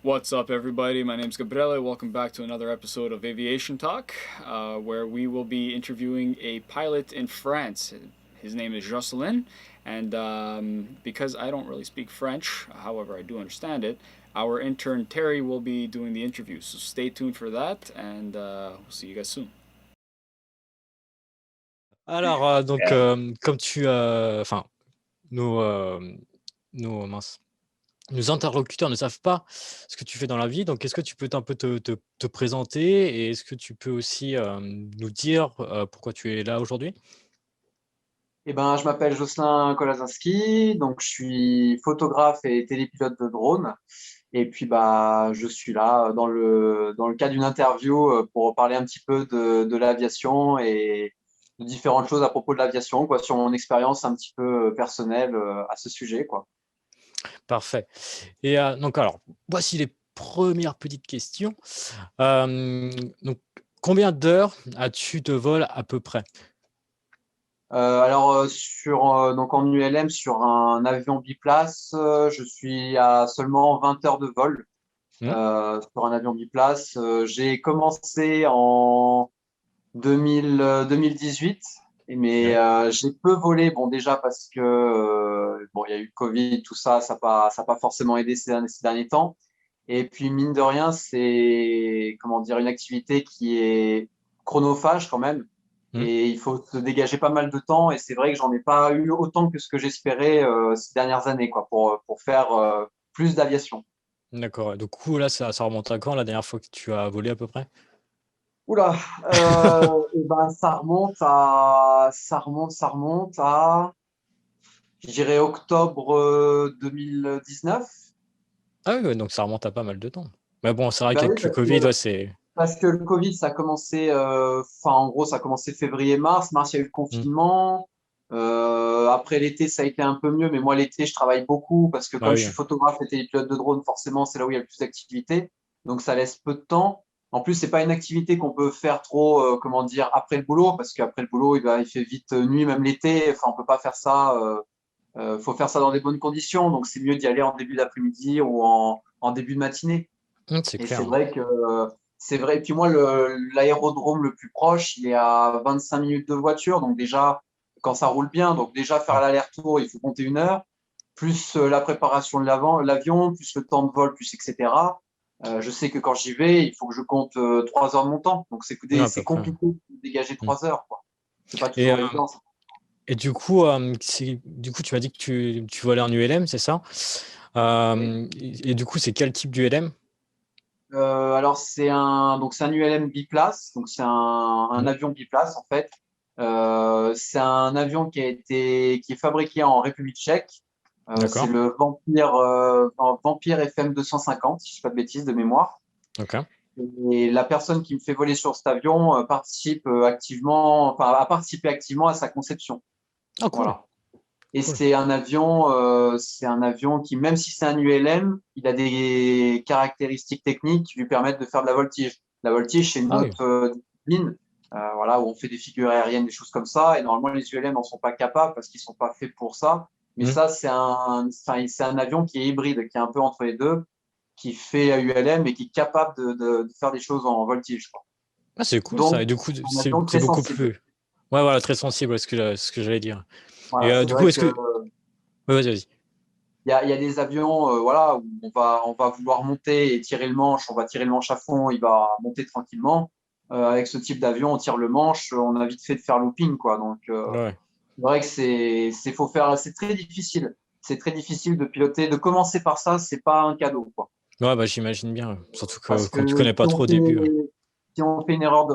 What's up, everybody? My name's Gabriele. Welcome back to another episode of Aviation Talk, where we will be interviewing a pilot in France. His name is Jocelyn, and because I don't really speak French, however, I do understand it, our intern Terry will be doing the interview. So stay tuned for that, and we'll see you guys soon. Alors, Yeah. comme tu, enfin, nos, mince, nos interlocuteurs ne savent pas ce que tu fais dans la vie, donc est-ce que tu peux un peu te présenter et est-ce que tu peux aussi, nous dire, pourquoi tu es là aujourd'hui? Je m'appelle Jocelyn Kolazinski, donc je suis photographe et télépilote de drone. Et puis, je suis là dans le cadre d'une interview pour parler un petit peu de l'aviation et de différentes choses à propos de l'aviation, quoi, sur mon expérience un petit peu personnelle à ce sujet, quoi. Parfait et donc alors, voici les premières petites questions. Hem, donc combien d'heures as-tu de vol à peu près? Donc en ULM, sur un avion biplace, je suis à seulement 20 heures de vol. Mmh. Sur un avion biplace. J'ai commencé en 2018, mais Ouais. j'ai peu volé. Bon, déjà parce que il y a eu le Covid, tout ça, ça a pas forcément aidé ces derniers temps. Et puis mine de rien, c'est comment dire une activité qui est chronophage quand même. Mmh. Et il faut se dégager pas mal de temps. Et c'est vrai que j'en ai pas eu autant que ce que j'espérais ces dernières années, quoi, pour faire plus d'aviation. D'accord, ouais. Du coup, là, ça remonte à quand, la dernière fois que tu as volé à peu près? Oula, ça remonte à, je dirais octobre 2019. Ah oui, ouais, donc ça remonte à pas mal de temps. Mais bon, c'est vrai Bah oui, qu'avec le Covid, ouais, c'est parce que le Covid, ça a commencé, en gros, ça a commencé février-mars. Mars, il y a eu le mmh, confinement. Après l'été, ça a été un peu mieux, mais moi, l'été, je travaille beaucoup parce que bah comme je oui, suis ouais. photographe et télépilote de drone, forcément, c'est là où il y a le plus d'activité. Donc, ça laisse peu de temps. En plus, c'est pas une activité qu'on peut faire trop, comment dire, après le boulot, parce qu'après le boulot, il fait vite nuit, même l'été. Enfin, on peut pas faire ça. Faut faire ça dans des bonnes conditions. Donc, c'est mieux d'y aller en début d'après-midi ou en début de matinée. C'est Et clair, c'est hein. vrai que c'est vrai. Et puis moi, l'aérodrome le plus proche, il est à 25 minutes de voiture. Donc déjà, quand ça roule bien, donc déjà faire Mmh. l'aller-retour, il faut compter 1 heure, plus la préparation de l'avion, plus le temps de vol, plus etc. Je sais que quand j'y vais, il faut que je compte 3 heures de mon temps. Donc Ouais, à c'est peu près, ouais. compliqué de dégager Mmh 3 heures, quoi. C'est pas et toujours évident. du coup, tu m'as dit que tu volais en ULM, c'est ça? Et du coup, c'est quel type d'ULM? Alors c'est un ULM biplace, donc c'est un Mmh. avion biplace en fait. C'est un avion qui est fabriqué en République tchèque. C'est D'accord, le Vampire FM 250, si je ne dis pas de bêtises de mémoire. OK. Et la personne qui me fait voler sur cet avion participe activement, enfin, a participé activement à sa conception. Ah cool, Voilà. Et cool. c'est un avion qui, même si c'est un ULM, il a des caractéristiques techniques qui lui permettent de faire de la voltige. La voltige, c'est une Ah oui. autre discipline, voilà, où on fait des figures aériennes, des choses comme ça. Et normalement, les ULM n'en sont pas capables parce qu'ils ne sont pas faits pour ça. Mais Mmh. ça, c'est un avion qui est hybride, qui est un peu entre les deux, qui fait ULM et qui est capable de faire des choses en voltige, quoi. Ah, c'est cool ça Donc, et du coup, c'est un c'est avion c'est très beaucoup sensible. plus ouais, voilà, très sensible, ouais, ce que j'allais dire et Voilà, c'est du coup, vrai est-ce que que ouais, vas-y, vas-y. il y a des avions voilà, où on va vouloir monter et tirer le manche, on va tirer le manche à fond, il va monter tranquillement. Avec ce type d'avion, on tire le manche, on a vite fait de faire looping, quoi. Donc, Ouais. c'est vrai que c'est très difficile. C'est très difficile de piloter. De commencer par ça, c'est pas un cadeau, quoi. Ouais, bah, j'imagine bien, surtout que Parce quand tu que connais pas trop au début, ouais. si on fait une erreur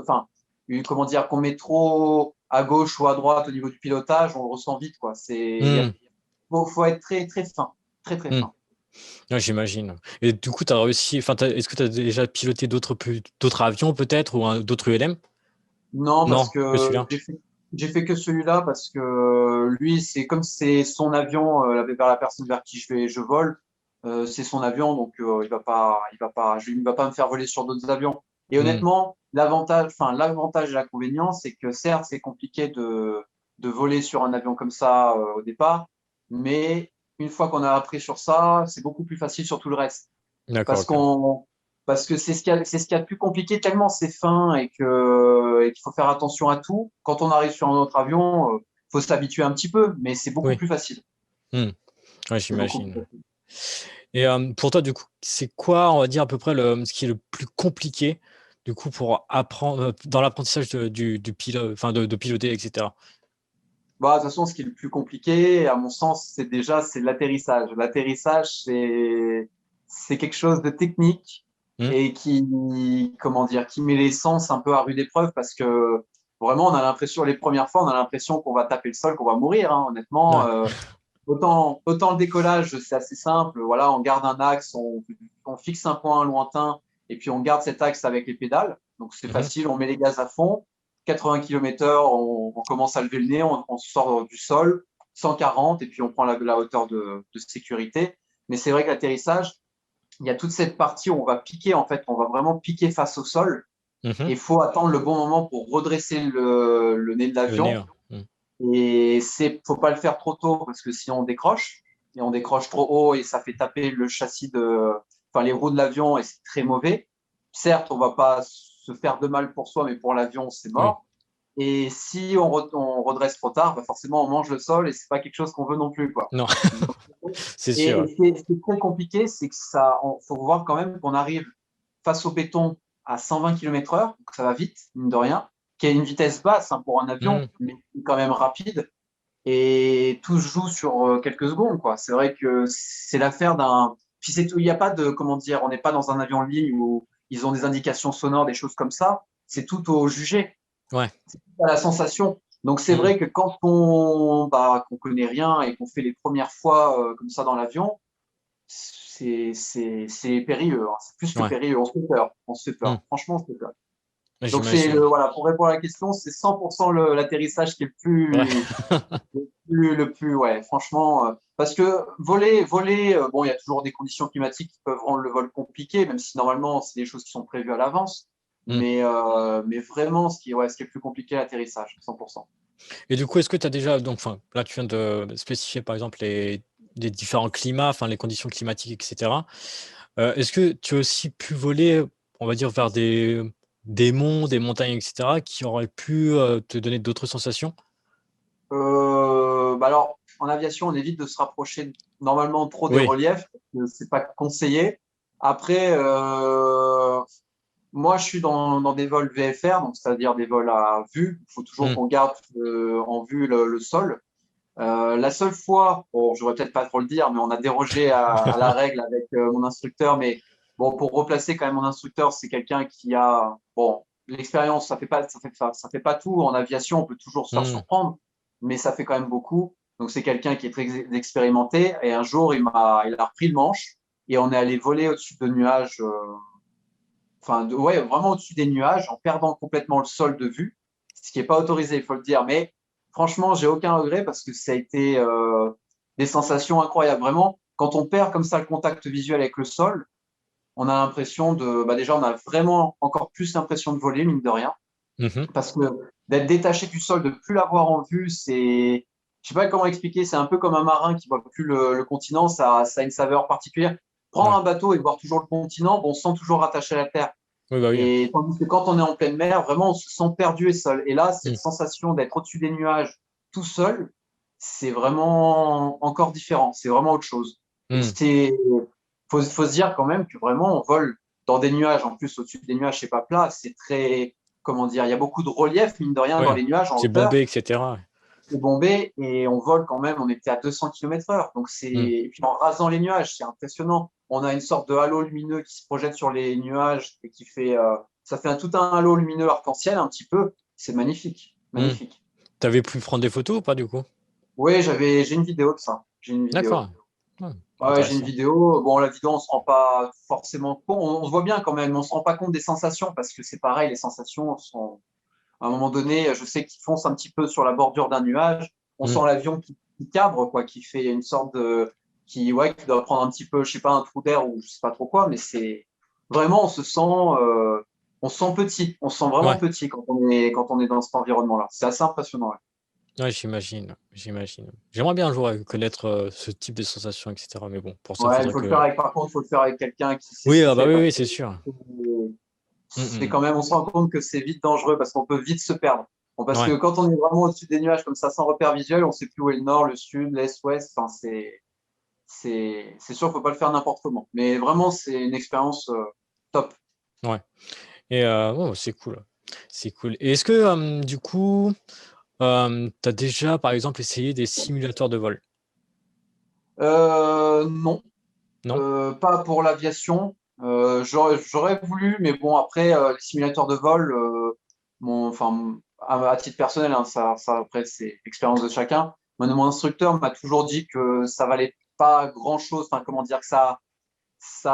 comment dire, qu'on met trop à gauche ou à droite au niveau du pilotage, on le ressent vite, quoi. Mmh, Faut être très, très fin, très, très mmh. fin. Ouais, j'imagine et du coup, tu as réussi enfin, est-ce que tu as déjà piloté d'autres avions peut-être ou d'autres ULM? Non, parce Non, que que celui-là? j'ai fait que celui-là parce que lui, c'est comme c'est son avion vers la personne vers qui je vole, c'est son avion, donc il va pas me faire voler sur d'autres avions. Et Mmh. honnêtement, l'avantage et l'inconvénient, c'est que certes, c'est compliqué de voler sur un avion comme ça au départ, mais une fois qu'on a appris sur ça, c'est beaucoup plus facile sur tout le reste. D'accord, parce ok. parce que c'est ce qu'il y a de plus compliqué, tellement c'est fin et qu'il faut faire attention à tout. Quand on arrive sur un autre avion, faut s'habituer un petit peu, mais c'est beaucoup Oui. plus facile. Hmm. Ouais, C'est beaucoup plus j'imagine. facile. Et pour toi, du coup, c'est quoi, on va dire, à peu près ce qui est le plus compliqué, du coup, pour apprendre, dans l'apprentissage du pilote, enfin, de piloter, etc. Bah, de toute façon, ce qui est le plus compliqué, à mon sens, c'est l'atterrissage. L'atterrissage, c'est quelque chose de technique Hmm. et comment dire, qui met l'essence un peu à rude épreuve parce que vraiment, on a l'impression, les premières fois, on a l'impression qu'on va taper le sol, qu'on va mourir, hein, honnêtement. Ouais. Autant le décollage, c'est assez simple. Voilà, on garde un axe, on fixe un point lointain et puis on garde cet axe avec les pédales. Donc c'est Mhm. facile, on met les gaz à fond. 80 km/h, on commence à lever le nez, on sort du sol, 140 et puis on prend la hauteur de sécurité. Mais c'est vrai que l'atterrissage, il y a toute cette partie où on va piquer, en fait, on va vraiment piquer face au sol. Mhm. Et il faut attendre le bon moment pour redresser le nez de Le nez, l'avion. ouais. Hmm. Et faut pas le faire trop tôt parce que sinon on décroche. Et on décroche trop haut et ça fait taper le châssis enfin les roues de l'avion et c'est très mauvais. Certes, on va pas se faire de mal pour soi, mais pour l'avion, c'est Oui. mort. Et si on redresse trop tard, bah forcément on mange le sol et c'est pas quelque chose qu'on veut non plus, quoi. Non, Donc, c'est et sûr. ce qui est très compliqué, c'est que faut voir quand même qu'on arrive face au béton à 120 km/h, donc ça va vite, mine de rien, qui a une vitesse basse, hein, pour un avion, Hmm. mais quand même rapide. Et tout se joue sur quelques secondes, quoi. C'est vrai que c'est l'affaire d'un. Puis c'est tout. Il n'y a pas de, comment dire, on n'est pas dans un avion de ligne où ils ont des indications sonores, des choses comme ça. C'est tout au jugé, Ouais. c'est tout à la sensation. Donc c'est Hmm. vrai que quand qu'on connaît rien et qu'on fait les premières fois comme ça dans l'avion, c'est périlleux, hein. C'est plus que Ouais. périlleux. On se fait peur. On se fait Hmm. peur. Franchement, on se fait peur. Donc J'imagine. voilà, pour répondre à la question, c'est 100% l'atterrissage qui est Ouais. ouais, franchement, parce que voler, bon, il y a toujours des conditions climatiques qui peuvent rendre le vol compliqué, même si normalement, c'est des choses qui sont prévues à l'avance. Hmm. Mais vraiment, ce qui est le plus compliqué, l'atterrissage, 100%. Et du coup, est-ce que tu as déjà, donc, enfin, là, tu viens de spécifier, par exemple, les différents climats, enfin, les conditions climatiques, etc. Est-ce que tu as aussi pu voler, on va dire, vers des monts, des montagnes, etc., qui auraient pu te donner d'autres sensations? Bah alors, en aviation, on évite de se rapprocher normalement trop des Oui. reliefs, parce que c'est pas conseillé. Après, moi, je suis dans des vols VFR, donc c'est-à-dire des vols à vue. Il faut toujours Hmm. qu'on garde en vue le sol. La seule fois, bon, je ne peut-être pas trop le dire, mais on a dérogé à la règle avec mon instructeur. Mais bon, pour replacer quand même mon instructeur, c'est quelqu'un qui a, bon, l'expérience, ça fait pas tout. En aviation, on peut toujours se faire Hmm. surprendre, mais ça fait quand même beaucoup. Donc c'est quelqu'un qui est très expérimenté. Et un jour, il a repris le manche et on est allé voler au-dessus de nuages, enfin, ouais, vraiment au-dessus des nuages, en perdant complètement le sol de vue, ce qui n'est pas autorisé, il faut le dire. Mais franchement, j'ai aucun regret parce que ça a été des sensations incroyables. Vraiment, quand on perd comme ça le contact visuel avec le sol, on a l'impression bah déjà, on a vraiment encore plus l'impression de voler, mine de rien. Mhm. Parce que d'être détaché du sol, de plus l'avoir en vue, je sais pas comment expliquer, c'est un peu comme un marin qui voit plus le continent, ça a une saveur particulière. Prendre Ouais. un bateau et voir toujours le continent, bon, on se sent toujours rattaché à la terre. Oui, bah oui. Et tandis que quand on est en pleine mer, vraiment, on se sent perdu et seul. Et là, cette Hmm. sensation d'être au-dessus des nuages tout seul, c'est vraiment encore différent. C'est vraiment autre chose. Et Hmm. faut se dire quand même que vraiment, on vole dans des nuages. En plus, au-dessus des nuages, c'est pas plat. C'est très, comment dire, il y a beaucoup de relief, mine de rien, dans Ouais. les nuages en C'est hauteur. bombé, etc. C'est bombé et on vole quand même. On était à 200 km/h. Hmm. Et puis en rasant les nuages, c'est impressionnant. On a une sorte de halo lumineux qui se projette sur les nuages et ça fait tout un halo lumineux arc-en-ciel un petit peu. C'est magnifique, Hmm. magnifique. T'avais pu prendre des photos ou pas, du coup? Oui, j'ai une vidéo de ça. J'ai une vidéo. D'accord. Hmm. Ouais, j'ai une Intéressant. vidéo. Bon, la vidéo, on se rend pas forcément compte. On se voit bien quand même, mais on se rend pas compte des sensations parce que c'est pareil, les sensations sont, à un moment donné, je sais qu'il fonce un petit peu sur la bordure d'un nuage. On Hmm. sent l'avion qui cabre, quoi, qui fait une sorte de, qui doit prendre un petit peu, je sais pas, un trou d'air ou je sais pas trop quoi, mais c'est vraiment, on se sent petit, on se sent vraiment Ouais. petit quand on est dans cet environnement-là. C'est assez impressionnant, ouais. Ouais, j'imagine. J'aimerais bien un jour connaître ce type de sensations, etc. Mais bon, pour ça, il Ouais, il faudrait faut le faire que. avec, par contre, il faut le faire avec quelqu'un qui sait ce Oui, qu'il ah bah fait oui, parce oui, que c'est sûr. c'est Mm, quand même, on se rend compte que c'est vite dangereux parce qu'on peut vite se perdre. Bon, mm. parce que Ouais, quand on est vraiment au-dessus des nuages comme ça, sans repère visuel, on sait plus où est le nord, le sud, l'est, ouest. Enfin, c'est sûr, faut pas le faire n'importe comment. Mais vraiment, c'est une expérience top. ouais. Et ouais, c'est cool. C'est cool. Et est-ce que, du coup, tu as déjà, par exemple, essayé des simulateurs de vol? Non, Non? pas pour l'aviation. J'aurais voulu, mais bon, après, les simulateurs de vol, enfin, à titre personnel, hein, ça, après, c'est l'expérience de chacun. Mon instructeur m'a toujours dit que ça valait pas grand-chose, enfin, comment dire, que ça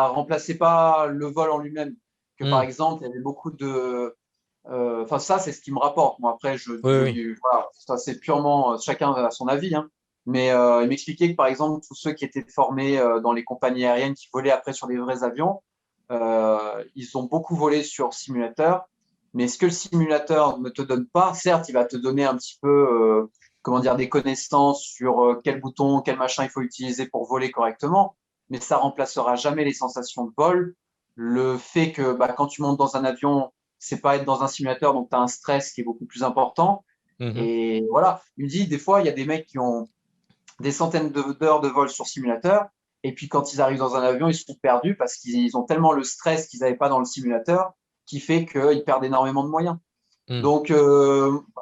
remplaçait pas le vol en lui-même. Que par Mm. exemple, il y avait beaucoup de. Enfin, ça, c'est ce qui me rapporte. Moi, après, Oui, oui. voilà, ça, c'est purement chacun a son avis, hein. Mais il m'expliquait que, par exemple, tous ceux qui étaient formés dans les compagnies aériennes qui volaient après sur des vrais avions, ils ont beaucoup volé sur simulateur. Mais ce que le simulateur ne te donne pas, certes, il va te donner un petit peu, comment dire, des connaissances sur quel bouton, quel machin il faut utiliser pour voler correctement, mais ça remplacera jamais les sensations de vol. Le fait que bah, quand tu montes dans un avion, c'est pas être dans un simulateur, donc tu as un stress qui est beaucoup plus important. Mhm. Et voilà, il me dit, des fois, il y a des mecs qui ont des centaines d'heures de vol sur simulateur, et puis quand ils arrivent dans un avion, ils sont perdus parce qu'ils ont tellement le stress qu'ils n'avaient pas dans le simulateur, qui fait qu'ils perdent énormément de moyens. Mm. Donc,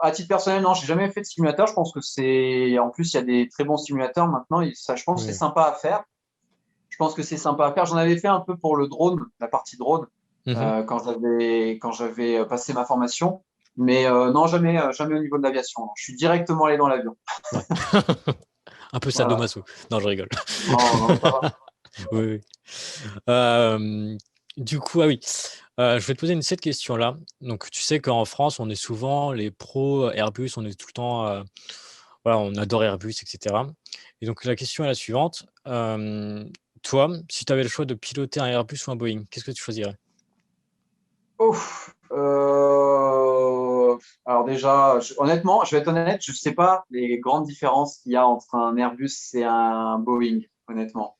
à titre personnel, non, j'ai jamais fait de simulateur. Je pense que c'est, en plus, il y a des très bons simulateurs maintenant. Et ça, je pense que c'est Oui. sympa à faire. Je pense que c'est sympa à faire. J'en avais fait un peu pour le drone, la partie drone, Mhm. quand j'avais passé ma formation. Mais non, jamais, jamais au niveau de l'aviation. Je suis directement allé dans l'avion. Ouais. Un peu Voilà. sadomaso. Non, je rigole. Non, non, ça va. Oui, oui. Euh, du coup, ah oui, je vais te poser cette question-là. Donc, tu sais qu'en France, on est souvent les pros Airbus, on est tout le temps, voilà, on adore Airbus, etc. Et donc, la question est la suivante. Toi, si tu avais le choix de piloter un Airbus ou un Boeing, qu'est-ce que tu choisirais? Ouf. Alors déjà, honnêtement, je vais être honnête, je ne sais pas les grandes différences qu'il y a entre un Airbus et un Boeing, honnêtement.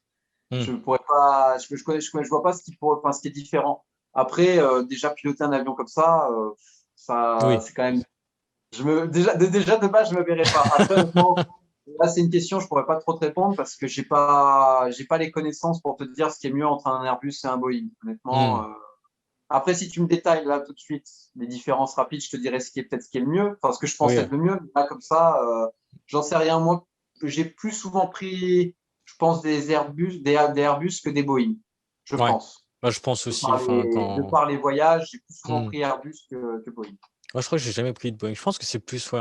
Hmm. Je pourrais pas, je vois pas ce qui pourrait, enfin, ce qui est différent. Après, déjà piloter un avion comme ça, Oui, c'est quand même. Déjà de base, je me verrais pas. Après, honnêtement, là, c'est une question, je pourrais pas trop te répondre parce que j'ai pas les connaissances pour te dire ce qui est mieux entre un Airbus et un Boeing. Honnêtement. hmm. Après, si tu me détailles là tout de suite les différences rapides, je te dirais ce qui est peut-être ce qui est le mieux, enfin ce que je pense Oui, être le mieux. Mais là, comme ça, j'en sais rien. Moi, j'ai plus souvent pris, je pense, des Airbus que des Boeing, je ouais. pense. Moi, je pense De aussi, par enfin, de quand. par les voyages, j'ai plus souvent Hmm. pris Airbus que Boeing. Moi, je crois que j'ai jamais pris de Boeing. Je pense que c'est plus, ouais,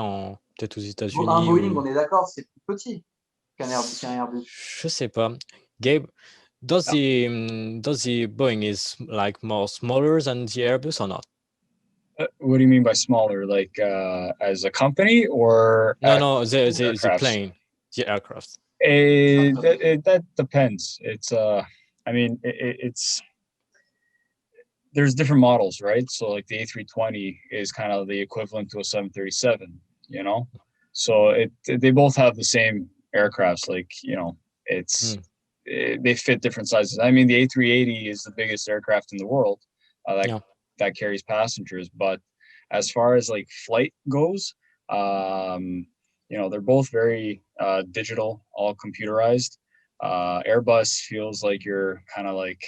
peut-être aux Bon, un États-Unis Boeing, ou. on est d'accord, c'est plus petit qu'un Airbus. Je sais pas. Gabe, does the Boeing is like more smaller than the Airbus or not? What do you mean by smaller? Like as a company or No, as no, the aircrafts? plane, the aircraft. That depends. I mean, it's there's different models, right? So like the A320 is kind of the equivalent to a 737, you know? So they both have the same aircrafts. Like, it's Mm, they fit different sizes. I mean, the A380 is the biggest aircraft in the world that yeah. carries passengers. But as far as like flight goes, um, they're both very digital, all computerized. Airbus feels like you're kind of like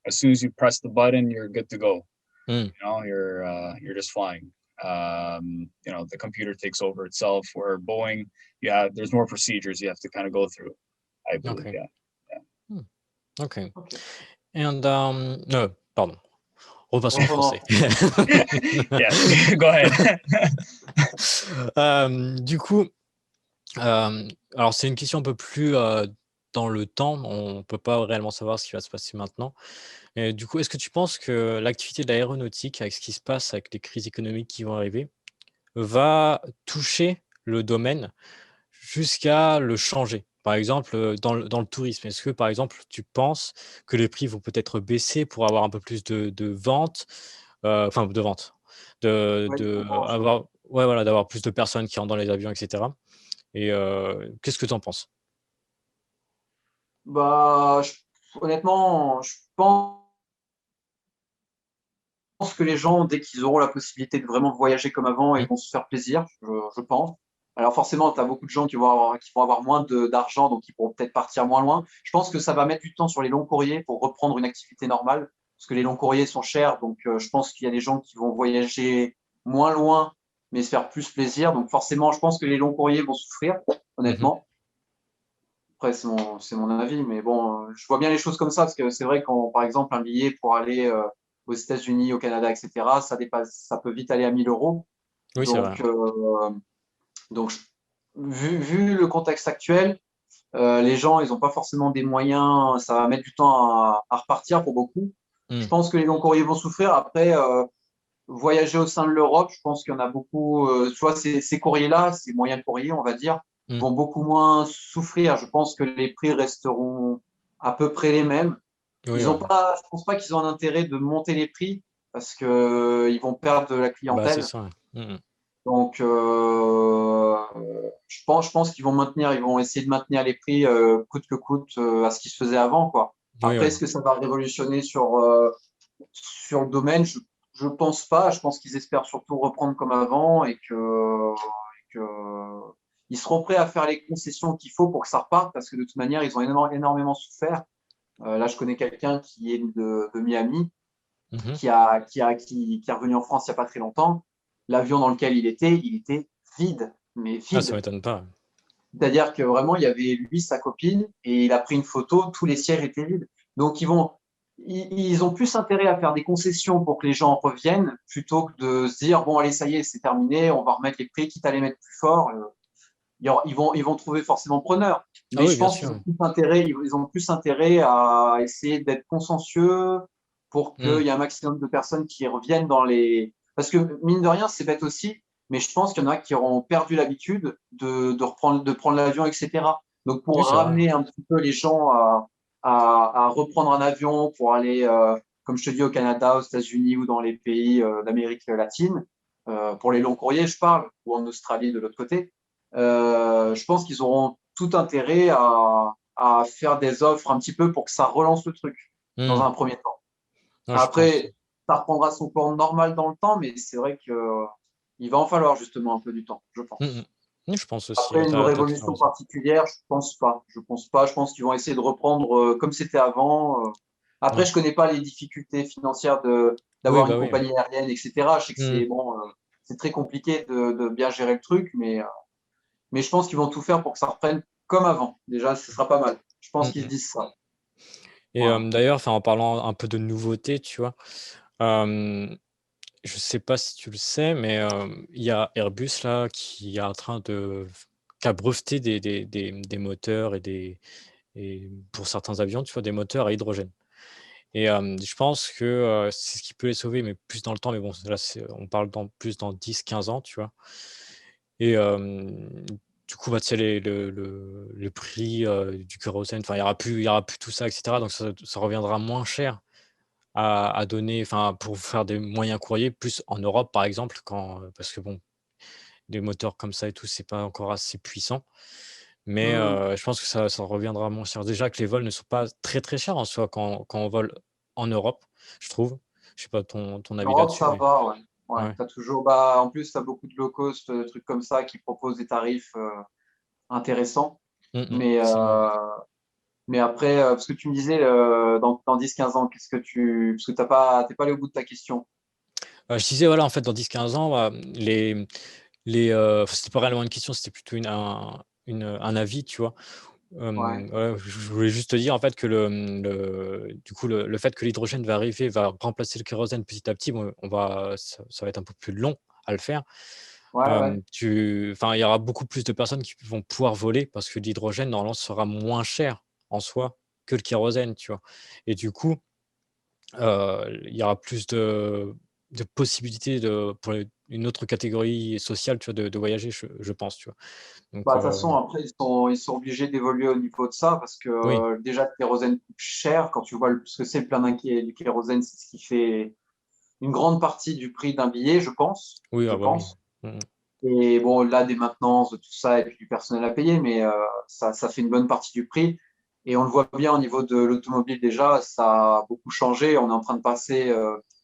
as soon as you press the button, you're good to go. Mm, You're just flying. The computer takes over itself. Where Boeing, there's more procedures you have to kind of go through. I believe, okay. yeah. Hmm, okay. Ok. And no, pardon. Repassons en Reprenons. français. Yeah, go ahead. Du coup, alors c'est une question un peu plus dans le temps. On peut pas réellement savoir ce qui va se passer maintenant. Et du coup, est-ce que tu penses que l'activité de l'aéronautique, avec ce qui se passe, avec les crises économiques qui vont arriver, va toucher le domaine jusqu'à le changer? Par exemple, dans le tourisme, est-ce que, par exemple, tu penses que les prix vont peut-être baisser pour avoir un peu plus de ventes, enfin de ventes, Ouais, de je comprends. avoir ouais, voilà, d'avoir plus de personnes qui rentrent dans les avions, etc. Et qu'est-ce que tu en penses? Bah, honnêtement, je pense que les gens, dès qu'ils auront la possibilité de vraiment voyager comme avant, ils Mmh. vont se faire plaisir, je pense. Alors forcément, tu as beaucoup de gens qui vont avoir moins d'argent, donc ils pourront peut-être partir moins loin. Je pense que ça va mettre du temps sur les longs courriers pour reprendre une activité normale, parce que les longs courriers sont chers, donc je pense qu'il y a des gens qui vont voyager moins loin, mais se faire plus plaisir. Donc forcément, je pense que les longs courriers vont souffrir, Mmh. honnêtement. Après, c'est mon avis, mais bon, je vois bien les choses comme ça, parce que c'est vrai quand, par exemple, un billet pour aller aux États-Unis, au Canada, etc., ça peut vite aller à 1 000 euros. Oui, c'est vrai. Donc, donc vu le contexte actuel, les gens, ils n'ont pas forcément des moyens, ça va mettre du temps à repartir pour beaucoup. Je Mmh. pense que les longs courriers vont souffrir. Après, voyager au sein de l'Europe, je pense qu'il y en a beaucoup, soit ces courriers-là, ces moyens courriers, on va dire, Mmh. vont beaucoup moins souffrir. Je pense que les prix resteront à peu près les mêmes. Oui, ouais. Je pense pas qu'ils ont un intérêt de monter les prix parce que ils vont perdre de la Bah, c'est clientèle. ça, ouais. Mmh mh. Donc, je pense ils vont essayer de maintenir les prix coûte que coûte à ce qui se faisait avant, quoi. Oui, Après, ouais. est-ce que ça va révolutionner sur le domaine? Je pense pas. Je pense qu'ils espèrent surtout reprendre comme avant et que ils seront prêts à faire les concessions qu'il faut pour que ça reparte parce que de toute manière, ils ont énormément souffert. Là, je connais quelqu'un qui est de Miami Mmh. qui est revenu en France il n'y a pas très longtemps. L'avion dans lequel il était vide, mais Ah, ça vide. m'étonne pas. C'est-à-dire que vraiment, il y avait lui, sa copine, et il a pris une photo, tous les sièges étaient vides. Donc, ils ont plus intérêt à faire des concessions pour que les gens reviennent, plutôt que de se dire, bon, allez, ça y est, c'est terminé, on va remettre les prix, quitte à les mettre plus fort. Ils vont trouver forcément preneur. Ah Mais oui, je bien pense qu'ils sûr. ont plus intérêt, ils ont plus intérêt à essayer d'être consciencieux pour qu'il Mmh. y ait un maximum de personnes qui reviennent dans les. Parce que mine de rien, c'est bête aussi, mais je pense qu'il y en a qui auront perdu l'habitude de prendre l'avion, etc. Donc Oui, pour c'est vrai. ramener un petit peu les gens à reprendre un avion pour aller, comme je te dis, au Canada, aux États-Unis ou dans les pays d'Amérique latine, pour les longs courriers, je parle, ou en Australie de l'autre côté. Je pense qu'ils auront tout intérêt à faire des offres un petit peu pour que ça relance le truc dans Mmh. un premier temps. Ouais, je pense. Après, ça reprendra son cours normal dans le temps, mais c'est vrai que il va en falloir justement un peu du temps, je Mmh pense. mh. Oui, je pense aussi, Après, tu une as tout à fait révolution raison. particulière, je pense pas. Je pense pas. Je pense qu'ils vont essayer de reprendre comme c'était avant. Après, Ouais. je connais pas les difficultés financières Oui, d'avoir une bah, oui. compagnie aérienne, etc. Je sais que Mmh. c'est bon, c'est très compliqué de bien gérer le truc, mais je pense qu'ils vont tout faire pour que ça reprenne comme avant. Déjà, ce sera pas mal. Je pense Mmh qu'ils se mh. disent ça. Et Voilà. d'ailleurs, enfin, en parlant un peu de nouveautés, tu vois? Hem, je sais pas si tu le sais, mais il y a Airbus là qui est en train de qui a breveté des moteurs et pour certains avions, tu vois, des moteurs à hydrogène. Et je pense que, c'est ce qui peut les sauver, mais plus dans le temps, mais bon, là, on parle dans 10 15 ans, tu vois? Et du coup, bah, tu sais, le prix, du kérosène, enfin, il y aura plus tout ça et cetera, donc ça reviendra moins cher à donner, enfin, pour faire des moyens courriers, plus en Europe, par exemple, parce que bon, des moteurs comme ça et tout, c'est pas encore assez puissant. Mais Hmm. je pense que ça reviendra moins cher. Déjà que les vols ne sont pas très, très chers en soi quand on vole en Europe, je trouve. Je sais pas ton avis Europe, là-dessus, ça mais va, ouais. Ouais, ouais. t'as toujours, bah, en plus, tu as beaucoup de low cost, trucs comme ça, qui proposent des tarifs intéressants. Mmh mh. Mais, C'est vrai. mais après, parce que tu me disais, dans 10-15 ans, parce que t'es pas allé au bout de ta question. Je disais, voilà, en fait, dans 10 15 ans, bah, c'était pas réellement une question, c'était plutôt un avis, tu vois? Ouais, Ouais, je voulais juste te dire, en fait, que du coup, le fait que l'hydrogène va remplacer le kérosène petit à petit, bon, ça va être un peu plus long à le faire. ouais, ouais. Enfin, il y aura beaucoup plus de personnes qui vont pouvoir voler parce que l'hydrogène, normalement, sera moins cher en soi que le kérosène, tu vois? Et du coup, il y aura plus de possibilités pour une autre catégorie sociale, tu vois, de voyager, je pense, tu vois? Donc Bah, de toute façon, après, ils sont obligés d'évoluer au niveau de ça parce que oui, déjà, le kérosène coûte cher. Quand tu vois ce que c'est le plein du kérosène, c'est ce qui fait une grande partie du prix d'un billet, je pense. oui, Je ah bah, oui. pense. Mmh mh. Et bon, là, des maintenances, de tout ça, et puis du personnel à payer, mais ça fait une bonne partie du prix. Et on le voit bien au niveau de l'automobile déjà, ça a beaucoup changé. On est en train de passer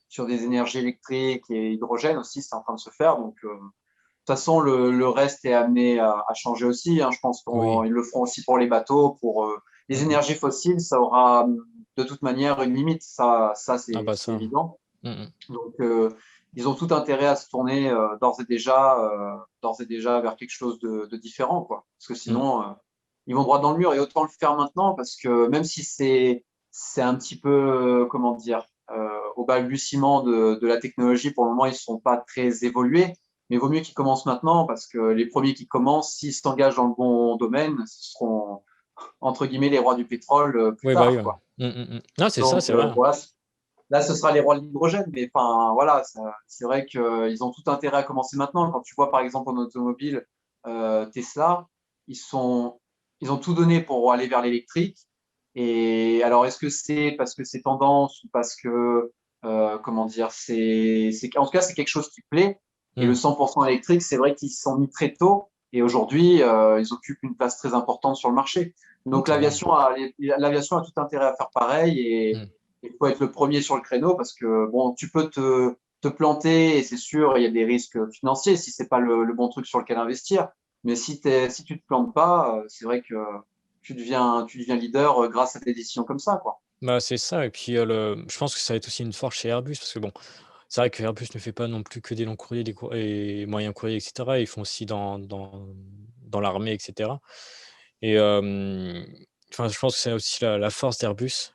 sur des énergies électriques et hydrogène aussi, c'est en train de se faire. Donc, de toute façon, le reste est amené à changer aussi, hein. Je pense Oui. qu'ils le feront aussi pour les bateaux, pour les Mm, mm. énergies fossiles, ça aura de toute manière une limite, ça Ah bah c'est ça. évident. Mm, mm. Donc, ils ont tout intérêt à se tourner d'ores et déjà vers quelque chose de différent, quoi. Parce que Mm. sinon, ils vont droit dans le mur et autant le faire maintenant parce que même si c'est un petit peu, comment dire, au balbutiement de la technologie, pour le moment, ils ne sont pas très évolués. Mais il vaut mieux qu'ils commencent maintenant parce que les premiers qui commencent, s'ils s'engagent dans le bon domaine, ce seront, entre guillemets, les rois du pétrole plus Oui, bah oui. tard, Ouais. quoi. Mm, mm, mm. Non, c'est ça, Donc, c'est vrai. voilà, là, ce sera les rois de l'hydrogène, mais enfin, voilà, c'est vrai qu'ils ont tout intérêt à commencer maintenant. Quand tu vois, par exemple, en automobile, Tesla, ils sont, ils ont tout donné pour aller vers l'électrique. Et alors, est-ce que c'est parce que c'est tendance ou parce que, comment dire, en tout cas, c'est quelque chose qui plaît. Et le Mm. 100% électrique, c'est vrai qu'ils se sont mis très tôt. Et aujourd'hui, ils occupent une place très importante sur le marché. Mm, Donc, c'est vrai. l'aviation a tout intérêt à faire pareil. Et Mm. il faut être le premier sur le créneau parce que bon, tu peux te planter et c'est sûr, il y a des risques financiers si c'est pas le bon truc sur lequel investir. Mais si tu te plantes pas, c'est vrai que tu deviens leader grâce à des décisions comme ça, quoi. Bah, c'est ça et puis, je pense que ça va être aussi une force chez Airbus parce que bon, c'est vrai que Airbus ne fait pas non plus que des longs courriers, des cour et moyens courriers et cetera. Ils font aussi dans l'armée et cetera et enfin, je pense que c'est aussi la force d'Airbus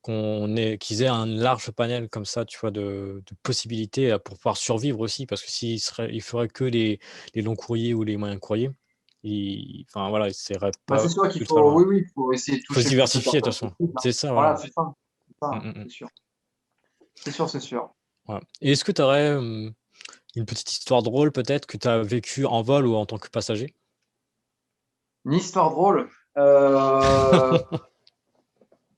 qu'ils aient un large panel comme ça, tu vois, de possibilités, pour pouvoir survivre aussi. Parce que ils feraient que les longs courriers ou les moyens courriers, enfin voilà, ils seraient Bah, pas c'est sûr qu'il ultra faut, loin. oui, oui, il faut essayer de Il faut se toucher le plus de diversifier de toute personnes façon. possible, hein. C'est ça, Voilà, voilà. c'est ça, Mmh, mmh mh. c'est sûr. C'est sûr, c'est sûr. Voilà et est-ce que tu aurais, une petite histoire drôle peut-être que tu as vécue en vol ou en tant que passager? Une histoire drôle.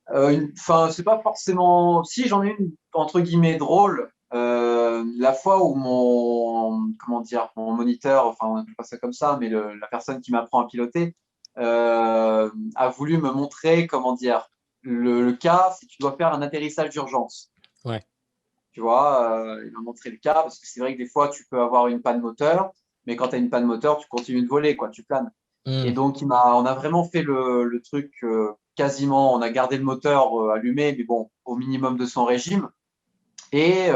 Enfin, c'est pas forcément. Si, j'en ai une entre guillemets drôle. La fois où comment dire, mon moniteur, enfin, on appelle pas ça comme ça, mais la personne qui m'apprend à piloter, a voulu me montrer, comment dire, le cas si tu dois faire un atterrissage d'urgence. Ouais. Tu vois, il m'a montré le cas parce que c'est vrai que des fois, tu peux avoir une panne moteur, mais quand tu as une panne moteur, tu continues de voler, quoi, tu planes. Et Mmh. donc, on a vraiment fait le truc quasiment, on a gardé le moteur allumé, mais bon, au minimum de son régime. Et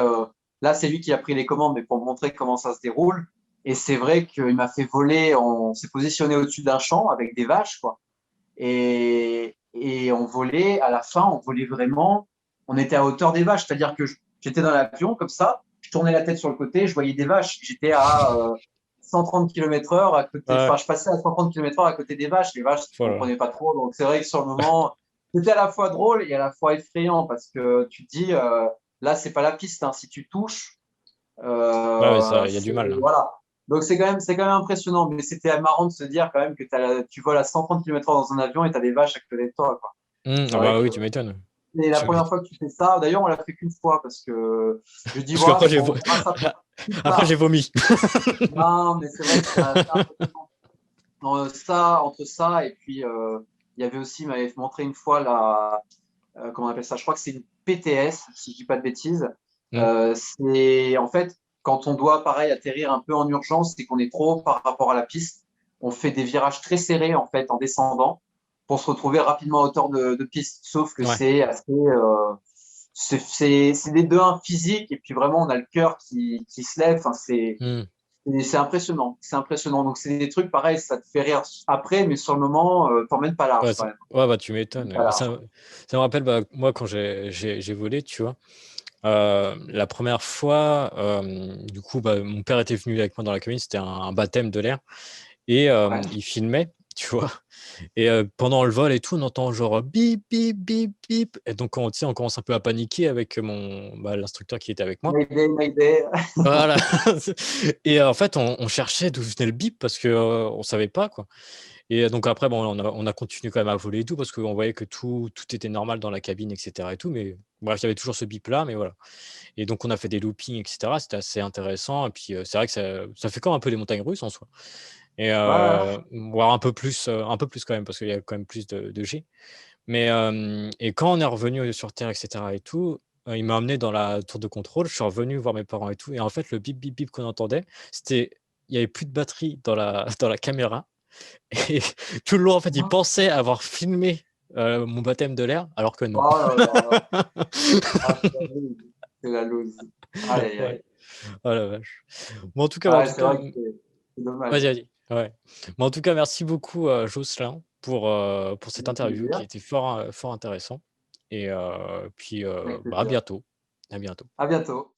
là, c'est lui qui a pris les commandes, mais pour me montrer comment ça se déroule. Et c'est vrai qu'il m'a fait voler, on s'est positionné au-dessus d'un champ avec des vaches, quoi. Et on volait, à la fin, on volait vraiment, on était à hauteur des vaches, c'est-à-dire que j'étais dans l'avion comme ça, je tournais la tête sur le côté, je voyais des vaches, j'étais à 130 km/h à côté, Ouais, enfin, je passais à 130 km/h à côté des vaches, les vaches ne voilà. comprenaient pas trop, donc c'est vrai que sur le moment, c'était à la fois drôle et à la fois effrayant parce que tu te dis, là, c'est pas la piste, hein, si tu touches, Ouais, ouais, ça il y a du mal, là. voilà. Donc c'est quand même impressionnant, mais c'était marrant de se dire quand même que tu voles à 130 km/h dans un avion et tu as des vaches à côté de toi, quoi. Mmh. C'est Ah vrai bah que oui, tu m'étonnes. c'est la Tu première m'étonnes. fois que tu fais ça. D'ailleurs, on l'a fait qu'une fois parce que je dis, Parce voilà, qu'après j'ai vo on fera ça plus après j'ai tard. vomi. Non, mais c'est vrai que c'est impressionnant. Ça, entre ça et puis il y avait aussi, il m'avait montré une fois comment on appelle ça? Je crois que c'est une PTS, si je dis pas de bêtises. Mmh. C'est en fait quand on doit pareil atterrir un peu en urgence et qu'on est trop haut par rapport à la piste, on fait des virages très serrés en fait en descendant pour se retrouver rapidement à hauteur de piste. Sauf que Ouais. c'est assez, c'est des 2-1 physiques et puis vraiment on a le cœur qui se lève. Enfin, Mmh. c'est impressionnant, c'est impressionnant. Donc c'est des trucs pareils, ça te fait rire après, mais sur le moment, t'emmènes pas Ouais, large quand c'est même. ouais, bah, tu T'emmènes m'étonnes. pas Bah, large. ça me rappelle, bah, moi quand j'ai volé, tu vois? La première fois, du coup, bah, mon père était venu avec moi dans la cabine, c'était un baptême de l'air et Ouais. il filmait, tu vois? Et pendant le vol et tout, on entend genre bip, bip, bip, bip et donc tu sais, on commence un peu à paniquer avec l'instructeur qui était avec moi. Mayday, Mayday. Voilà et en fait, on cherchait d'où venait le bip parce que, on savait pas, quoi Et donc après, bon, on a continué quand même à voler et tout parce qu'on voyait que tout était normal dans la cabine, et cetera et tout. Mais bref, il y avait toujours ce bip là, mais voilà. Et donc on a fait des loopings, et cetera. C'était assez intéressant. Et puis c'est vrai que ça fait comme un peu des montagnes russes en soi. Et Ouais, voire un peu plus quand même parce qu'il y a quand même plus de G. Mais et quand on est revenu sur terre, et cetera et tout, il m'a emmené dans la tour de contrôle. Je suis revenu voir mes parents et tout. Et en fait, le bip, bip, bip qu'on entendait, c'était il y avait plus de batterie dans la dans la caméra. Et tout le long, en fait, ils ouais. pensaient avoir filmé, mon baptême de l'air, alors que non. Oh là là. Ah, c'est la loose. Aïe, aïe, Ouais. aïe. Oh la vache. Bon, en tout cas, bah, en Ouais, tout c'est cas, vrai que c'est dommage. vas-y, vas-y. Ouais. Mais en tout cas, merci beaucoup, Jocelyn, pour cette Avec interview qui plaisir. était fort intéressant. Et puis, Avec bah, à plaisir. bientôt. À bientôt. À bientôt.